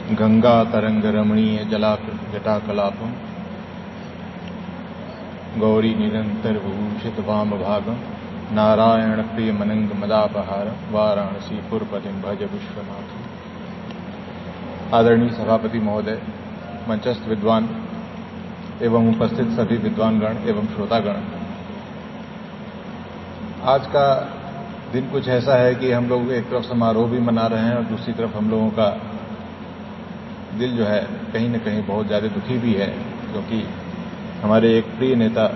गंगा तरंग रमणीय जटाकलापम गौरी निरंतर भूषित वाम भागम नारायण प्रिय मनंग मदापहार वाराणसी पुरपतिम भज विश्वनाथ। आदरणीय सभापति महोदय, मंचस्थ विद्वान एवं उपस्थित सभी विद्वानगण एवं श्रोतागण, आज का दिन कुछ ऐसा है कि हम लोग एक तरफ समारोह भी मना रहे हैं और दूसरी तरफ हम लोगों का दिल जो है कहीं न कहीं बहुत ज़्यादा दुखी भी है, क्योंकि हमारे एक प्रिय नेता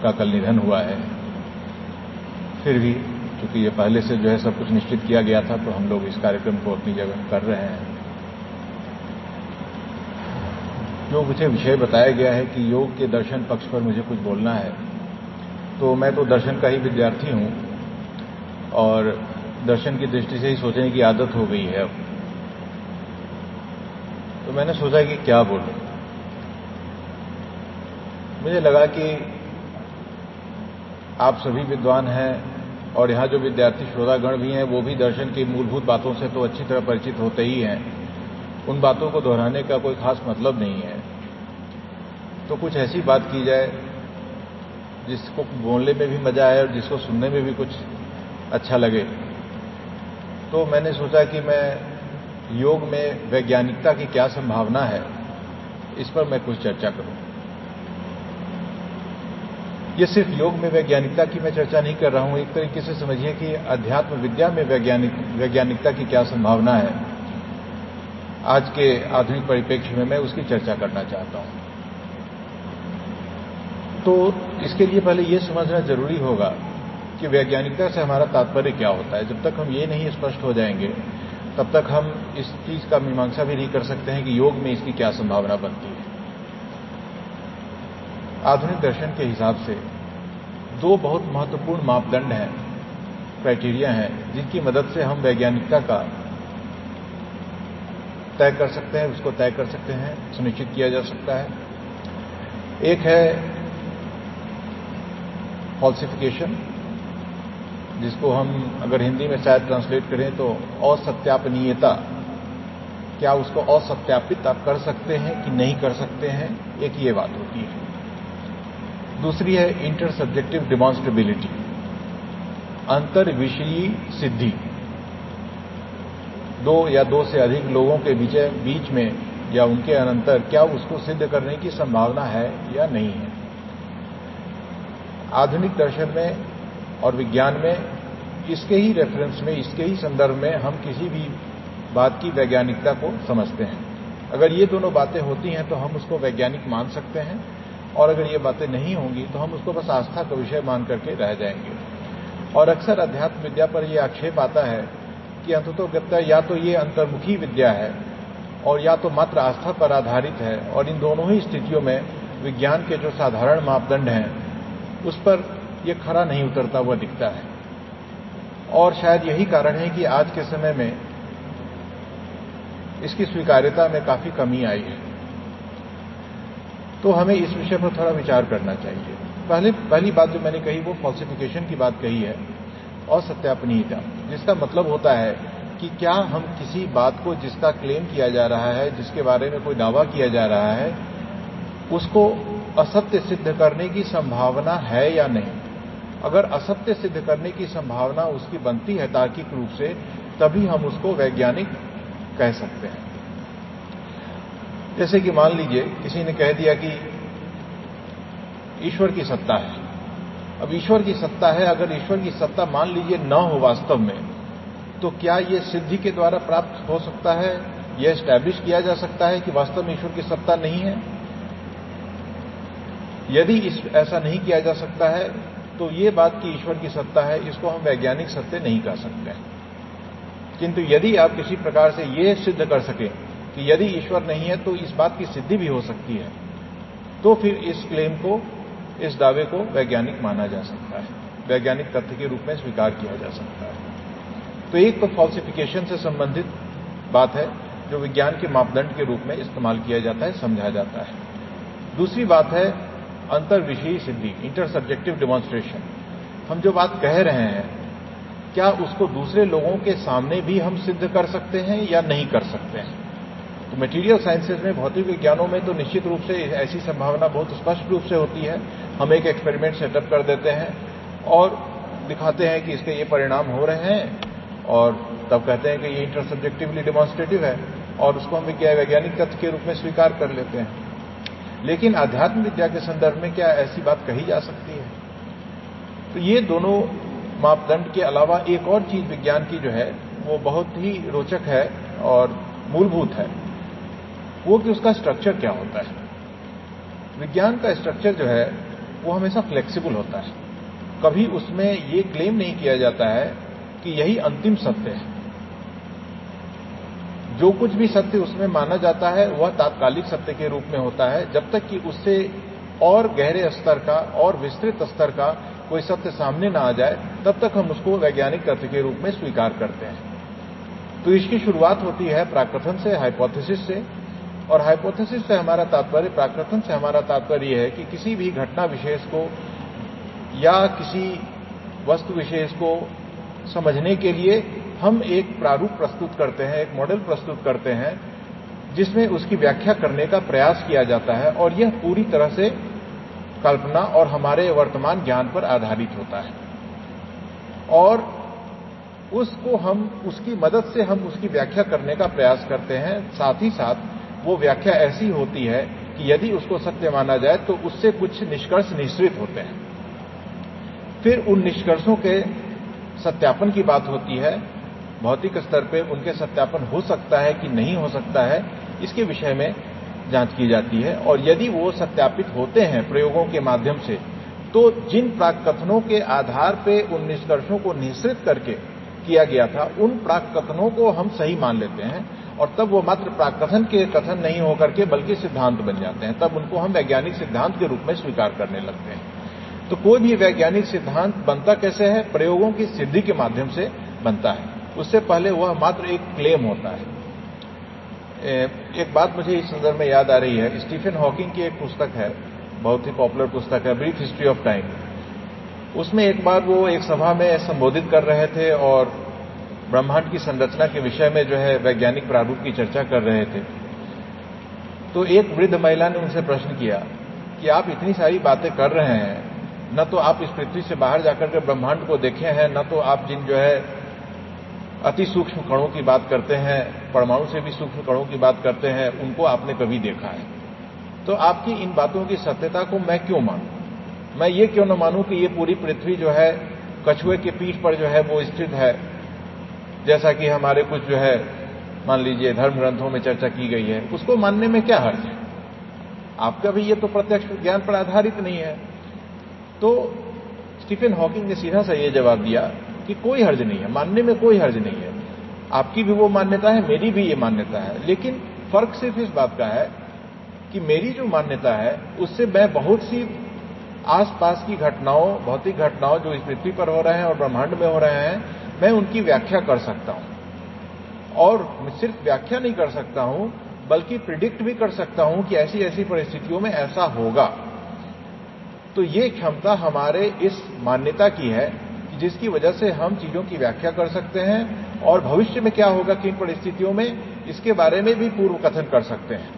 का कल निधन हुआ है। फिर भी चूंकि ये पहले से जो है सब कुछ निश्चित किया गया था, तो हम लोग इस कार्यक्रम को अपनी जगह कर रहे हैं। जो मुझे विषय बताया गया है कि योग के दर्शन पक्ष पर मुझे कुछ बोलना है, तो मैं तो दर्शन का ही विद्यार्थी हूं और दर्शन की दृष्टि से ही सोचने की आदत हो गई है। तो मैंने सोचा कि क्या बोलूं। मुझे लगा कि आप सभी विद्वान हैं और यहाँ जो विद्यार्थी श्रोतागण भी हैं वो भी दर्शन की मूलभूत बातों से तो अच्छी तरह परिचित होते ही हैं। उन बातों को दोहराने का कोई खास मतलब नहीं है। तो कुछ ऐसी बात की जाए जिसको बोलने में भी मजा आए और जिसको सुनने में भी कुछ अच्छा लगे। तो मैंने सोचा कि मैं योग में वैज्ञानिकता की क्या संभावना है, इस पर मैं कुछ चर्चा करूं। ये सिर्फ योग में वैज्ञानिकता की मैं चर्चा नहीं कर रहा हूं, एक तरीके से समझिए कि अध्यात्म विद्या में वैज्ञानिकता की क्या संभावना है। आज के आधुनिक परिप्रेक्ष्य में मैं उसकी चर्चा करना चाहता हूं। तो इसके लिए पहले ये समझना जरूरी होगा कि वैज्ञानिकता से हमारा तात्पर्य क्या होता है। जब तक हम ये नहीं स्पष्ट हो जाएंगे, तब तक हम इस चीज का मीमांसा भी नहीं कर सकते हैं कि योग में इसकी क्या संभावना बनती है। आधुनिक दर्शन के हिसाब से दो बहुत महत्वपूर्ण मापदंड हैं, क्राइटेरिया हैं, जिनकी मदद से हम वैज्ञानिकता का तय कर सकते हैं, उसको तय कर सकते हैं, सुनिश्चित किया जा सकता है। एक है फॉल्सिफिकेशन, जिसको हम अगर हिंदी में शायद ट्रांसलेट करें तो असत्यापनीयता। क्या उसको असत्यापित आप कर सकते हैं कि नहीं कर सकते हैं, एक ये बात होती है। दूसरी है इंटरसब्जेक्टिव डिमॉन्स्ट्रेबिलिटी, अंतर विषयी सिद्धि। दो या दो से अधिक लोगों के बीच में या उनके अनंतर क्या उसको सिद्ध करने की संभावना है या नहीं है। आधुनिक दर्शन में और विज्ञान में इसके ही रेफरेंस में, इसके ही संदर्भ में हम किसी भी बात की वैज्ञानिकता को समझते हैं। अगर ये दोनों बातें होती हैं तो हम उसको वैज्ञानिक मान सकते हैं, और अगर ये बातें नहीं होंगी तो हम उसको बस आस्था का विषय मान करके रह जाएंगे। और अक्सर अध्यात्म विद्या पर यह आक्षेप आता है कि अंततोगत्वा या तो ये अंतर्मुखी विद्या है और या तो मात्र आस्था पर आधारित है, और इन दोनों ही स्थितियों में विज्ञान के जो साधारण मापदंड हैं उस पर यह खरा नहीं उतरता हुआ दिखता है। और शायद यही कारण है कि आज के समय में इसकी स्वीकार्यता में काफी कमी आई है। तो हमें इस विषय पर थोड़ा विचार करना चाहिए। पहली बात जो मैंने कही वो फॉल्सिफिकेशन की बात कही है, और सत्यापनीयता, जिसका मतलब होता है कि क्या हम किसी बात को जिसका क्लेम किया जा रहा है, जिसके बारे में कोई दावा किया जा रहा है, उसको असत्य सिद्ध करने की संभावना है या नहीं। अगर असत्य सिद्ध करने की संभावना उसकी बनती है तार्किक रूप से, तभी हम उसको वैज्ञानिक कह सकते हैं। जैसे कि मान लीजिए किसी ने कह दिया कि ईश्वर की सत्ता है। अब ईश्वर की सत्ता है, अगर ईश्वर की सत्ता मान लीजिए न हो वास्तव में, तो क्या यह सिद्धि के द्वारा प्राप्त हो सकता है, यह एस्टैब्लिश किया जा सकता है कि वास्तव में ईश्वर की सत्ता नहीं है? यदि ऐसा नहीं किया जा सकता है तो ये बात कि ईश्वर की सत्ता है, इसको हम वैज्ञानिक सत्य नहीं कह सकते हैं। किंतु यदि आप किसी प्रकार से ये सिद्ध कर सकें कि यदि ईश्वर नहीं है तो इस बात की सिद्धि भी हो सकती है, तो फिर इस क्लेम को, इस दावे को वैज्ञानिक माना जा सकता है, वैज्ञानिक तथ्य के रूप में स्वीकार किया जा सकता है। तो एक तो फॉल्सिफिकेशन से संबंधित बात है जो विज्ञान के मापदंड के रूप में इस्तेमाल किया जाता है, समझा जाता है। दूसरी बात है अंतर विषयी सिद्धि, इंटरसब्जेक्टिव डिमॉन्स्ट्रेशन। हम जो बात कह रहे हैं, क्या उसको दूसरे लोगों के सामने भी हम सिद्ध कर सकते हैं या नहीं कर सकते हैं। तो मटेरियल साइंसेज में, भौतिक विज्ञानों में तो निश्चित रूप से ऐसी संभावना बहुत स्पष्ट रूप से होती है। हम एक एक्सपेरिमेंट सेटअप कर देते हैं और दिखाते हैं कि इसके ये परिणाम हो रहे हैं और तब कहते हैं कि ये इंटरसब्जेक्टिवली डेमोन्स्ट्रेटिव है और उसको हम वैज्ञानिक तथ्य के रूप में स्वीकार कर लेते हैं। लेकिन आध्यात्म विद्या के संदर्भ में क्या ऐसी बात कही जा सकती है? तो ये दोनों मापदंड के अलावा एक और चीज विज्ञान की जो है वो बहुत ही रोचक है और मूलभूत है, वो कि उसका स्ट्रक्चर क्या होता है। विज्ञान का स्ट्रक्चर जो है वो हमेशा फ्लेक्सिबल होता है। कभी उसमें ये क्लेम नहीं किया जाता है कि यही अंतिम सत्य है। जो कुछ भी सत्य उसमें माना जाता है वह तात्कालिक सत्य के रूप में होता है, जब तक कि उससे और गहरे स्तर का और विस्तृत स्तर का कोई सत्य सामने ना आ जाए तब तक हम उसको वैज्ञानिक तथ्य के रूप में स्वीकार करते हैं। तो इसकी शुरुआत होती है प्राकथन से, हाइपोथेसिस से। और हाइपोथेसिस से हमारा तात्पर्य, प्राकथन से हमारा तात्पर्य यह है कि किसी भी घटना विशेष को या किसी वस्तु विशेष को समझने के लिए हम एक प्रारूप प्रस्तुत करते हैं, एक मॉडल प्रस्तुत करते हैं जिसमें उसकी व्याख्या करने का प्रयास किया जाता है और यह पूरी तरह से कल्पना और हमारे वर्तमान ज्ञान पर आधारित होता है। और उसकी मदद से हम उसकी व्याख्या करने का प्रयास करते हैं। साथ ही साथ वो व्याख्या ऐसी होती है कि यदि उसको सत्य माना जाए तो उससे कुछ निष्कर्ष निश्चित होते हैं। फिर उन निष्कर्षों के सत्यापन की बात होती है। भौतिक स्तर पे उनके सत्यापन हो सकता है कि नहीं हो सकता है, इसके विषय में जांच की जाती है। और यदि वो सत्यापित होते हैं प्रयोगों के माध्यम से, तो जिन प्राक्कथनों के आधार पे उन निष्कर्षों को निश्चित करके किया गया था, उन प्राक्कथनों को हम सही मान लेते हैं और तब वो मात्र प्राक्कथन के कथन नहीं होकर के बल्कि सिद्धांत बन जाते हैं। तब उनको हम वैज्ञानिक सिद्धांत के रूप में स्वीकार करने लगते हैं। तो कोई भी वैज्ञानिक सिद्धांत बनता कैसे है? प्रयोगों की सिद्धि के माध्यम से बनता है। उससे पहले वह मात्र एक क्लेम होता है। एक बात मुझे इस संदर्भ में याद आ रही है। स्टीफन हॉकिंग की एक पुस्तक है, बहुत ही पॉपुलर पुस्तक है, ब्रीफ हिस्ट्री ऑफ टाइम। उसमें एक बार वो एक सभा में संबोधित कर रहे थे और ब्रह्मांड की संरचना के विषय में जो है वैज्ञानिक प्रारूप की चर्चा कर रहे थे। तो एक वृद्ध महिला ने उनसे प्रश्न किया कि आप इतनी सारी बातें कर रहे हैं, न तो आप इस पृथ्वी से बाहर जाकर के ब्रह्मांड को देखे हैं, न तो आप जिन जो है अति सूक्ष्म कणों की बात करते हैं, परमाणु से भी सूक्ष्म कणों की बात करते हैं, उनको आपने कभी देखा है। तो आपकी इन बातों की सत्यता को मैं क्यों मानूं? मैं ये क्यों न मानूं कि ये पूरी पृथ्वी जो है कछुए के पीठ पर जो है वो स्थित है, जैसा कि हमारे कुछ जो है मान लीजिए धर्म ग्रंथों में चर्चा की गई है। उसको मानने में क्या हर्ज है? आपका भी ये तो प्रत्यक्ष ज्ञान पर आधारित नहीं है। तो स्टीफन हॉकिंग ने सीधा सा ये जवाब दिया कि कोई हर्ज नहीं है, मानने में कोई हर्ज नहीं है। आपकी भी वो मान्यता है, मेरी भी ये मान्यता है, लेकिन फर्क सिर्फ इस बात का है कि मेरी जो मान्यता है उससे मैं बहुत सी आसपास की घटनाओं, भौतिक घटनाओं जो इस पृथ्वी पर हो रहे हैं और ब्रह्मांड में हो रहे हैं, मैं उनकी व्याख्या कर सकता हूं। और सिर्फ व्याख्या नहीं कर सकता हूं बल्कि प्रिडिक्ट भी कर सकता हूं कि ऐसी ऐसी परिस्थितियों में ऐसा होगा। तो ये क्षमता हमारे इस मान्यता की है जिसकी वजह से हम चीजों की व्याख्या कर सकते हैं और भविष्य में क्या होगा किन परिस्थितियों में, इसके बारे में भी पूर्व कथन कर सकते हैं।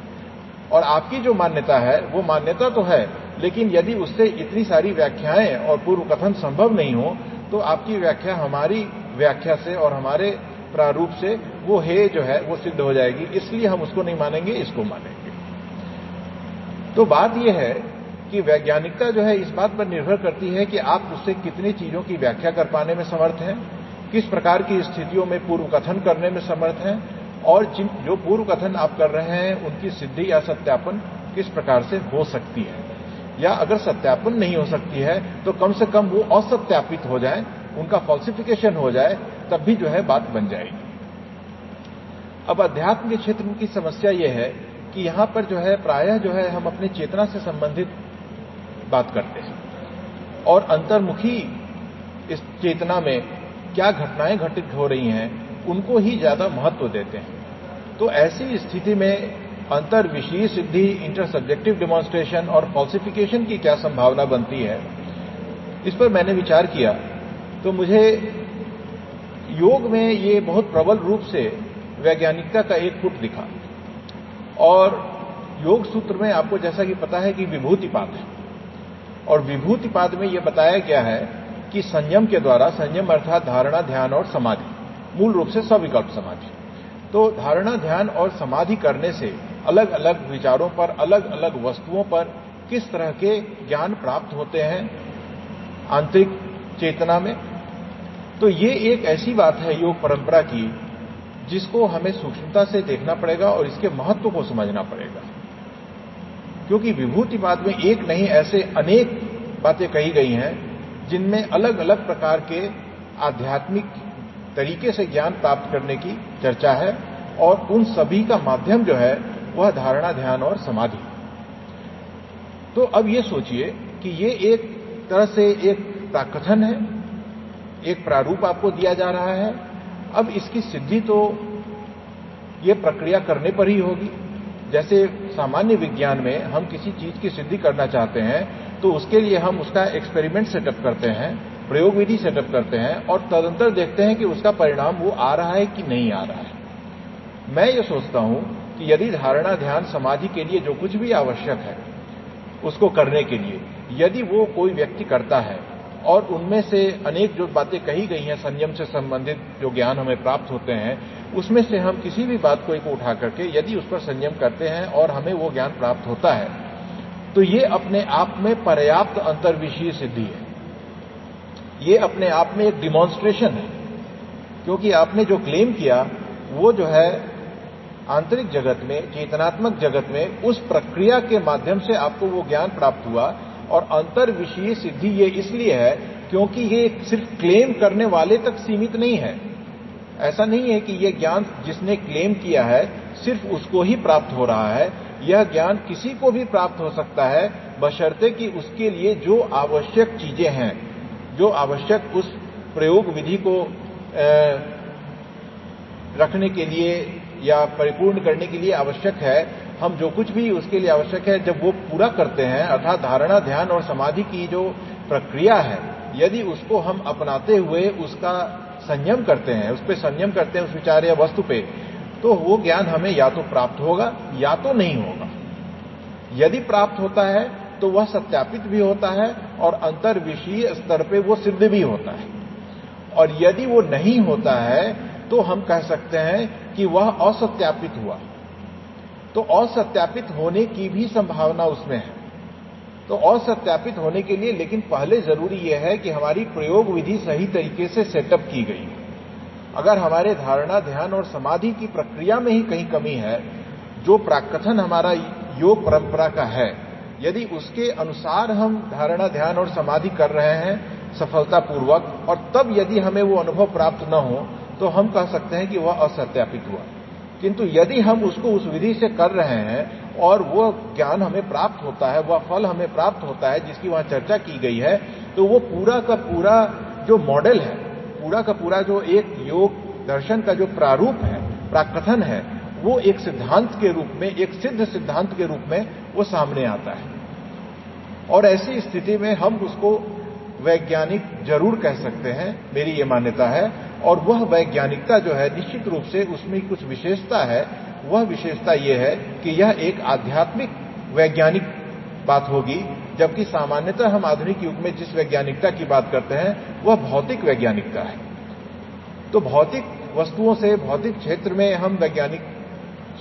और आपकी जो मान्यता है वो मान्यता तो है, लेकिन यदि उससे इतनी सारी व्याख्याएं और पूर्व कथन संभव नहीं हो तो आपकी व्याख्या हमारी व्याख्या से और हमारे प्रारूप से वो है जो है वो सिद्ध हो जाएगी। इसलिए हम उसको नहीं मानेंगे, इसको मानेंगे। तो बात यह है कि वैज्ञानिकता जो है इस बात पर निर्भर करती है कि आप उससे कितनी चीजों की व्याख्या कर पाने में समर्थ हैं, किस प्रकार की स्थितियों में पूर्व कथन करने में समर्थ हैं, और जो पूर्व कथन आप कर रहे हैं उनकी सिद्धि या सत्यापन किस प्रकार से हो सकती है। या अगर सत्यापन नहीं हो सकती है तो कम से कम वो असत्यापित हो जाए, उनका फॉल्सिफिकेशन हो जाए, तब भी जो है बात बन जाएगी। अब अध्यात्म के क्षेत्र की समस्या यह है कि यहां पर जो है प्रायः जो है हम अपनी चेतना से संबंधित बात करते हैं और अंतर्मुखी इस चेतना में क्या घटनाएं घटित हो रही हैं उनको ही ज्यादा महत्व देते हैं। तो ऐसी स्थिति में अंतर्विषयी सिद्धि, इंटरसब्जेक्टिव डेमोन्स्ट्रेशन और फॉल्सिफिकेशन की क्या संभावना बनती है, इस पर मैंने विचार किया तो मुझे योग में ये बहुत प्रबल रूप से वैज्ञानिकता का एक फुट दिखा। और योग सूत्र में आपको जैसा कि पता है कि विभूतिपाद है, और विभूतिपाद में यह बताया गया है कि संयम के द्वारा, संयम अर्थात धारणा, ध्यान और समाधि, मूल रूप से सविकल्प समाधि, तो धारणा, ध्यान और समाधि करने से अलग अलग विचारों पर, अलग अलग वस्तुओं पर किस तरह के ज्ञान प्राप्त होते हैं आंतरिक चेतना में। तो ये एक ऐसी बात है योग परंपरा की जिसको हमें सूक्ष्मता से देखना पड़ेगा और इसके महत्व को समझना पड़ेगा, क्योंकि विभूतिपाद में एक नहीं ऐसे अनेक बातें कही गई हैं जिनमें अलग अलग प्रकार के आध्यात्मिक तरीके से ज्ञान प्राप्त करने की चर्चा है, और उन सभी का माध्यम जो है वह धारणा, ध्यान और समाधि। तो अब ये सोचिए कि ये एक तरह से एक प्राकथन है, एक प्रारूप आपको दिया जा रहा है। अब इसकी सिद्धि तो ये प्रक्रिया करने पर ही होगी। जैसे सामान्य विज्ञान में हम किसी चीज की सिद्धि करना चाहते हैं तो उसके लिए हम उसका एक्सपेरिमेंट सेटअप करते हैं, प्रयोग विधि सेटअप करते हैं, और तदंतर देखते हैं कि उसका परिणाम वो आ रहा है कि नहीं आ रहा है। मैं ये सोचता हूं कि यदि धारणा, ध्यान, समाधि के लिए जो कुछ भी आवश्यक है उसको करने के लिए यदि वो कोई व्यक्ति करता है, और उनमें से अनेक जो बातें कही गई हैं संयम से संबंधित जो ज्ञान हमें प्राप्त होते हैं, उसमें से हम किसी भी बात को एक उठा करके यदि उस पर संयम करते हैं और हमें वो ज्ञान प्राप्त होता है, तो ये अपने आप में पर्याप्त अंतर्विषयी सिद्धि है। ये अपने आप में एक डिमॉन्स्ट्रेशन है, क्योंकि आपने जो क्लेम किया वो जो है आंतरिक जगत में, चेतनात्मक जगत में उस प्रक्रिया के माध्यम से आपको वो ज्ञान प्राप्त हुआ। और अंतर्विषयी सिद्धि ये इसलिए है क्योंकि ये सिर्फ क्लेम करने वाले तक सीमित नहीं है। ऐसा नहीं है कि ये ज्ञान जिसने क्लेम किया है सिर्फ उसको ही प्राप्त हो रहा है। यह ज्ञान किसी को भी प्राप्त हो सकता है, बशर्ते कि उसके लिए जो आवश्यक चीजें हैं, जो आवश्यक उस प्रयोग विधि को रखने के लिए या परिपूर्ण करने के लिए आवश्यक है, हम जो कुछ भी उसके लिए आवश्यक है जब वो पूरा करते हैं, अर्थात धारणा, ध्यान और समाधि की जो प्रक्रिया है, यदि उसको हम अपनाते हुए उसका संयम करते हैं, उस पर संयम करते हैं, उस विचार या वस्तु पे, तो वो ज्ञान हमें या तो प्राप्त होगा या तो नहीं होगा। यदि प्राप्त होता है तो वह सत्यापित भी होता है और अंतर्विषयी स्तर पे वो सिद्ध भी होता है, और यदि वो नहीं होता है तो हम कह सकते हैं कि वह असत्यापित हुआ। तो असत्यापित होने की भी संभावना उसमें है। तो असत्यापित होने के लिए लेकिन पहले जरूरी यह है कि हमारी प्रयोग विधि सही तरीके से सेटअप की गई। अगर हमारे धारणा, ध्यान और समाधि की प्रक्रिया में ही कहीं कमी है, जो प्राकथन हमारा योग परंपरा का है, यदि उसके अनुसार हम धारणा, ध्यान और समाधि कर रहे हैं सफलतापूर्वक, और तब यदि हमें वो अनुभव प्राप्त न हो, तो हम कह सकते हैं कि वह असत्यापित हुआ। किंतु यदि हम उसको उस विधि से कर रहे हैं और वह ज्ञान हमें प्राप्त होता है, वह फल हमें प्राप्त होता है जिसकी वहां चर्चा की गई है, तो वो पूरा का पूरा जो मॉडल है, पूरा का पूरा जो एक योग दर्शन का जो प्रारूप है, प्राकथन है, वो एक सिद्धांत के रूप में, एक सिद्ध सिद्धांत के रूप में वो सामने आता है। और ऐसी स्थिति में हम उसको वैज्ञानिक जरूर कह सकते हैं, मेरी ये मान्यता है। और वह वैज्ञानिकता जो है निश्चित रूप से उसमें कुछ विशेषता है। वह विशेषता यह है कि यह एक आध्यात्मिक वैज्ञानिक बात होगी, जबकि सामान्यतः हम आधुनिक युग में जिस वैज्ञानिकता की बात करते हैं वह भौतिक वैज्ञानिकता है। तो भौतिक वस्तुओं से, भौतिक क्षेत्र में हम वैज्ञानिक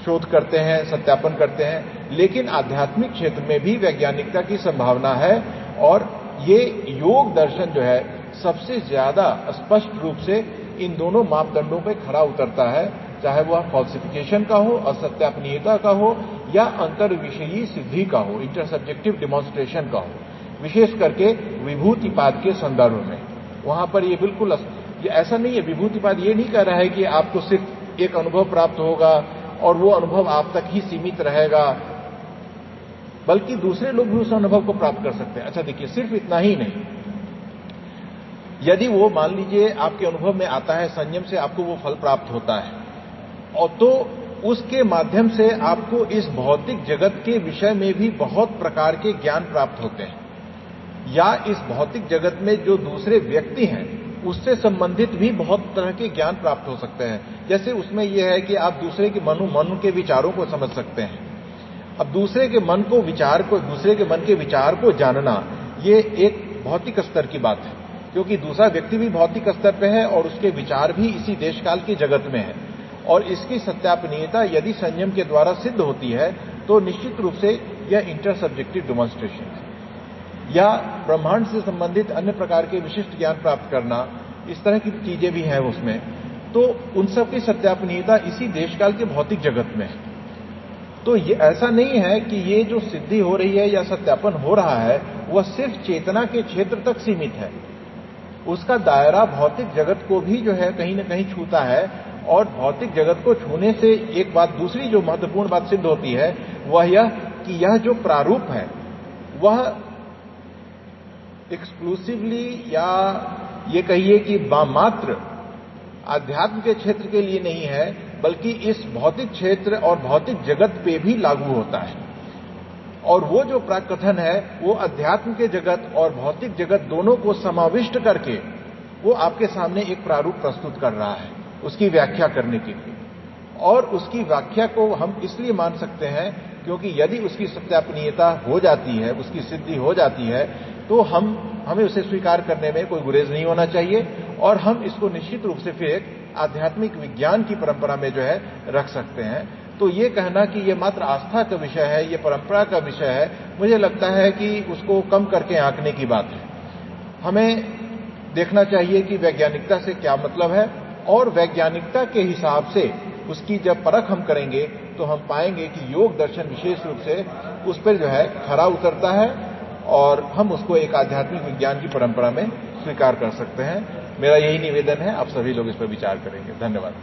शोध करते हैं, सत्यापन करते हैं, लेकिन आध्यात्मिक क्षेत्र में भी वैज्ञानिकता की संभावना है। और ये योग दर्शन जो है सबसे ज्यादा स्पष्ट रूप से इन दोनों मापदंडों पर खरा उतरता है, चाहे वह फॉल्सिफिकेशन का हो, असत्यापनीयता का हो, या अंतर्विषयी सिद्धि का हो, इंटरसब्जेक्टिव डिमॉन्स्ट्रेशन का हो। विशेष करके विभूतिपाद के संदर्भ में वहां पर ये बिल्कुल ये ऐसा नहीं है। विभूतिपाद ये नहीं कह रहा है कि आपको सिर्फ एक अनुभव प्राप्त होगा और वो अनुभव आप तक ही सीमित रहेगा, बल्कि दूसरे लोग भी उस अनुभव को प्राप्त कर सकते हैं। अच्छा देखिए, सिर्फ इतना ही नहीं, यदि वो मान लीजिए आपके अनुभव में आता है, संयम से आपको वो फल प्राप्त होता है, और तो उसके माध्यम से आपको इस भौतिक जगत के विषय में भी बहुत प्रकार के ज्ञान प्राप्त होते हैं, या इस भौतिक जगत में जो दूसरे व्यक्ति हैं उससे संबंधित भी बहुत तरह के ज्ञान प्राप्त हो सकते हैं। जैसे उसमें यह है कि आप दूसरे के मन के विचारों को समझ सकते हैं, अब दूसरे के मन के विचार को जानना, ये एक भौतिक स्तर की बात है, क्योंकि दूसरा व्यक्ति भी भौतिक स्तर पे है और उसके विचार भी इसी देश काल के जगत में है। और इसकी सत्यापनीयता यदि संयम के द्वारा सिद्ध होती है तो निश्चित रूप से यह इंटर सब्जेक्टिव डेमोन्स्ट्रेशन है, या ब्रह्मांड से संबंधित अन्य प्रकार के विशिष्ट ज्ञान प्राप्त करना, इस तरह की चीजें भी हैं उसमें, तो उन सब की सत्यापनीयता इसी देशकाल के भौतिक जगत में है। तो ये ऐसा नहीं है कि ये जो सिद्धि हो रही है या सत्यापन हो रहा है वह सिर्फ चेतना के क्षेत्र तक सीमित है, उसका दायरा भौतिक जगत को भी जो है कहीं न कहीं छूता है। और भौतिक जगत को छूने से एक बात, दूसरी जो महत्वपूर्ण बात सिद्ध होती है वह यह कि यह जो प्रारूप है वह एक्सक्लूसिवली, या ये कहिए कि मात्र आध्यात्म के क्षेत्र के लिए नहीं है, बल्कि इस भौतिक क्षेत्र और भौतिक जगत पे भी लागू होता है। और वो जो प्राकथन है वो अध्यात्म के जगत और भौतिक जगत दोनों को समाविष्ट करके वो आपके सामने एक प्रारूप प्रस्तुत कर रहा है उसकी व्याख्या करने के लिए। और उसकी व्याख्या को हम इसलिए मान सकते हैं क्योंकि यदि उसकी सत्यापनीयता हो जाती है, उसकी सिद्धि हो जाती है, तो हमें उसे स्वीकार करने में कोई गुरेज नहीं होना चाहिए, और हम इसको निश्चित रूप से फिर एक आध्यात्मिक विज्ञान की परंपरा में जो है रख सकते हैं। तो ये कहना कि ये मात्र आस्था का विषय है, ये परंपरा का विषय है, मुझे लगता है कि उसको कम करके आंकने की बात है। हमें देखना चाहिए कि वैज्ञानिकता से क्या मतलब है, और वैज्ञानिकता के हिसाब से उसकी जब परख हम करेंगे तो हम पाएंगे कि योग दर्शन विशेष रूप से उस पर जो है खरा उतरता है, और हम उसको एक आध्यात्मिक विज्ञान की परंपरा में स्वीकार कर सकते हैं। मेरा यही निवेदन है, आप सभी लोग इस पर विचार करेंगे। धन्यवाद।